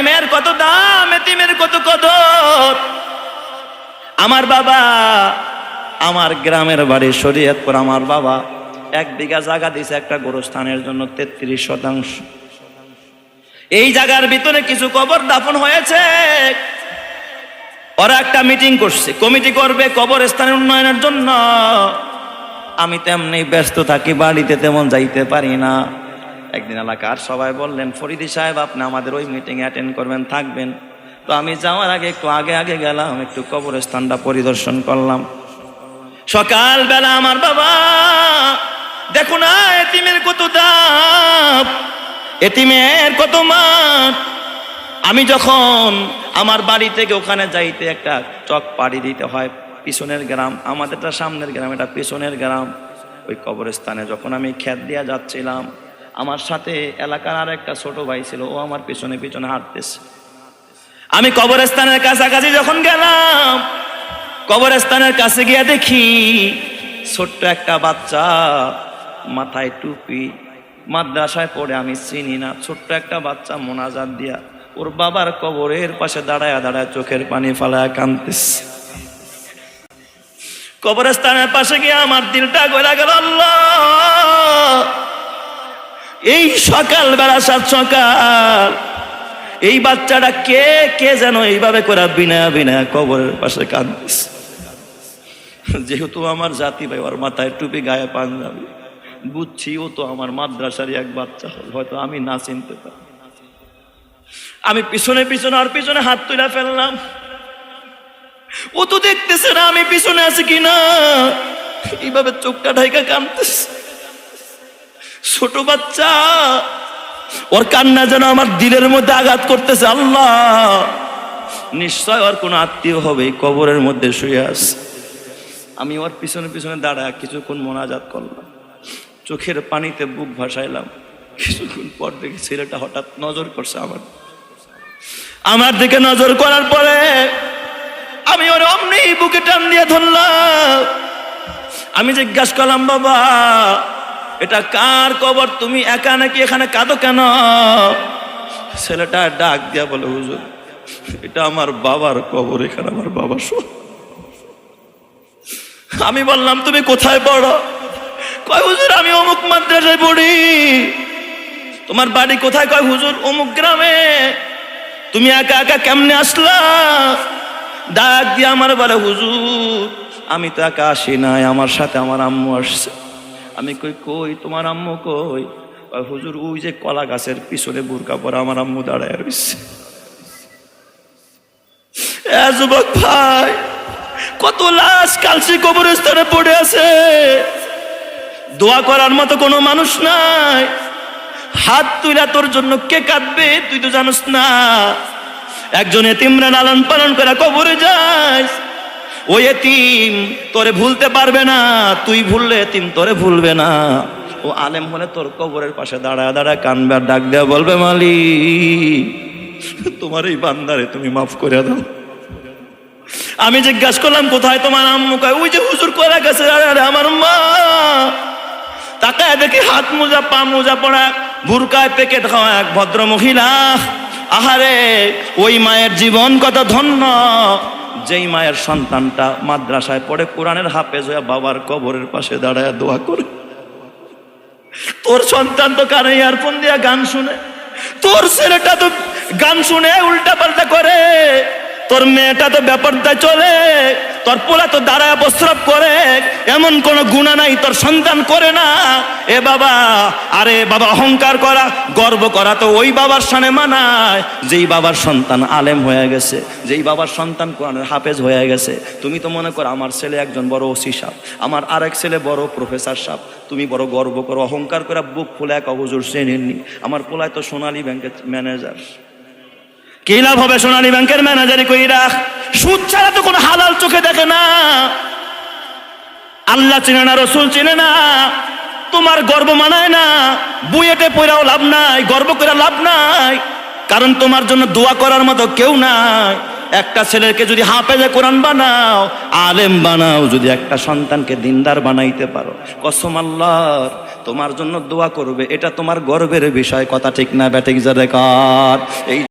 এতিমের কত দাম, এতিমের কত কদর। আমার বাবা, আমার গ্রামের বাড়ি শরীয়তপুর, আমার বাবা 1 বিঘা জায়গা দিয়েছে একটা গোরস্থানের জন্য, 33%। এই জায়গার ভিতরে কিছু কবর দাফন হয়েছে। ওরা একটা মিটিং করছে, কমিটি করবে কবরস্থানের উন্নয়নের জন্য। আমি তেমনি ব্যস্ত থাকি, বাড়িতে তেমন যাইতে পারি না। একদিন এলাকার সবাই বললেন, ফরিদি সাহেব আপনি আমাদের ওই মিটিং অ্যাটেন্ড করবেন, থাকবেন। তো আমি যাওয়ার আগে একটু আগে গেলাম, একটু কবরস্থানটা পরিদর্শন করলাম। সকালবেলা আমার বাবা, দেখো না এতিমের কত দাম, এতিমের কত মান। আমি যখন আমার বাড়ি থেকে ওখানে যাইতে একটা চক পাড়ি দিতে হয়, পিছনের গ্রাম, আমাদেরটা সামনের গ্রাম, এটা পিছনের গ্রাম। ওই কবরস্থানে যখন আমি খেত দিয়া যাচ্ছিলাম, আমার সাথে এলাকার আর একটা ছোট ভাই ছিল, ও আমার পিছনে পিছনে হাঁটতেছে। আমি কবরস্থানের কাছাকাছি যখন গেলাম, কবরস্থানের কাছে গিয়ে দেখি ছোট্ট একটা বাচ্চা, মাথায় টুপি, মাদ্রাসায় পড়ে, আমি চিনি না। ছোট্ট একটা বাচ্চা মোনাজাত দিয়া ওর বাবার কবরের পাশে দাঁড়ায় দাঁড়ায় চোখের পানি ফালায় কাঁদতেছে। কবরস্থানের পাশে গিয়ে আমার দিলটা গলা গেল, আল্লাহ, এই সকালবেলা সাত সকাল এই বাচ্চাটা কে যেন এইভাবে করে বিনা কবরের পাশে কাঁদতেছে। যেহেতু আমার জাতি ভাই, ওর মাথায় টুপি, গায়ে পাঞ্জাবি, বুঝছি ও তো আমার মাদ্রাসারই এক বাচ্চা, হয়তো আমি না চিনতে পারি। আমি পিছনে আর পিছনে হাত তুলে ফেললাম। ও তো দেখতেছে না আমি পিছনে আছি কিনা, এইভাবে চোখটা ঢাইকা কাঁদতেছে। ছোট বাচ্চা, ওর কান্না যেন আমার দিলের মধ্যে আঘাত করতেছে। আল্লাহ, নিশ্চয় ওর কোনো আত্মীয় হবে কবরের মধ্যে শুয়ে আছে। আমি ওর পিছনে দাঁড়ায় কিছুক্ষণ মোনাজাত করলাম, চোখের পানিতে বুক ভাসাইলাম। কিছুক্ষণ পর দেখি ছেলেটা হঠাৎ নজর করছে আমার দিকে। নজর করার পরে আমি ওর অমনি বুকে টান দিয়ে ধরলাম। আমি জিজ্ঞাসা করলাম, বাবা এটা কার কবর, তুমি একা নাকি, এখানে কাঁদো কেন? ছেলেটা ডাক দিয়া বলে, হুজুর এটা আমার বাবার কবর, এখানে আমার বাবা শোয়। আমি বললাম, তুমি কোথায় পড়ো? কয়, হুজুর আমি অমুক মাদ্রাসায় পড়ি। তোমার বাড়ি কোথায়? কয়, হুজুর অমুক গ্রামে। তুমি একা একা কেমনে আসলা? ডাক দিয়ে আমার বলে, হুজুর আমি তো একা আসি নাই, আমার সাথে আমার আম্মু আসছে। আমি কই তোমার আম্মু কই? হুজুর ওই যে কলা গাছের পিছনে বুরকা পরা আমার আম্মু দাঁড়ায় রয়েছে। যুবক ভাই, কত লাশ কালসি কবরস্থানে পড়ে আছে, দোয়া করার মতো কোনো মানুষ নাই। হাত তুলে তোর জন্য কে কাঁদবে তুই তো জানোস না। একজন এতিমরা লালন পালন করে কবরে যায়, ওই এতিম তোরে ভুলতে পারবে না, তুই ভুললে এতিম তোরে ভুলবে না। ও আলেম হলে তোর কবরের পাশে দাঁড়ায় দাঁড়ায় কানবে আর ডাক দেয়া বলবে, মালিক তোমার এই বান্দারে তুমি মাফ করে দাও। আমি জিজ্ঞাসা করলাম, কোথায় তোমার আম্মু? কয়, ওই যে হুজুর কলা গেছে আমার মা। তাকায় দেখি হাত মোজা পা মোজা পড়া, বুরকায় প্যাকেট খাওয়া এক ভদ্র মহিলা। আহারে, ওই মায়ের জীবন কত ধন্য, যেই মায়ের সন্তানটা মাদ্রাসায় পড়ে কোরআনের হাফেজ হয়ে বাবার কবরের পাশে দাঁড়ায় দোয়া করে। তোর সন্তান তো কানে ইয়ারফোন দিয়া গান শুনে, তোর ছেলেটা তো গান শুনে উল্টা পাল্টা করে, তোর মেয়েটা তো ব্যাপারটা চলে, তোর পোলা তো দাঁড়ায় প্রস্রাব করে, এমন কোন গুনাহ নাই তোর সন্তান করে না। এ বাবা, আরে বাবা, অহংকার করা গর্ব করা তো ওই বাবার সামনে মানায় যেই বাবার সন্তান আলেম হয়ে গেছে, যেই বাবার সন্তান কোরআনের হাফেজ হয়ে গেছে। তুমি তো মনে করো আমার ছেলে একজন বড় ওসি সাহেব, আমার আরেক ছেলে বড় প্রফেসর সাহেব, তুমি বড় গর্ব করো, অহংকার করে বুক ফুলে এক হুজুর চেনেননি, আমার পোলায় তো সোনালী ব্যাংকের ম্যানেজার। কি লাভ হবে সোনালী ব্যাংকের ম্যানেজারি কইরা? সুদ ছাড়া তো কোনো হালাল চোখে দেখে না, আল্লাহ চিনে না, রসুল চিনে না। তোমার গর্ব মানায় না, বুয়েটে পড়াও লাভ নাই, গর্ব করে লাভ নাই, কারণ তোমার জন্য দোয়া করার মতো কেউ নাই। একটা ছেলেকে যদি হাফেজে কোরআন বানাও, আলেম বানাও, যদি একটা সন্তানকে দিনদার বানাইতে পারো, কসম আল্লাহর তোমার জন্য দোয়া করবে, এটা তোমার গর্বের বিষয়। কথা ঠিক না ব্যাটিক? এই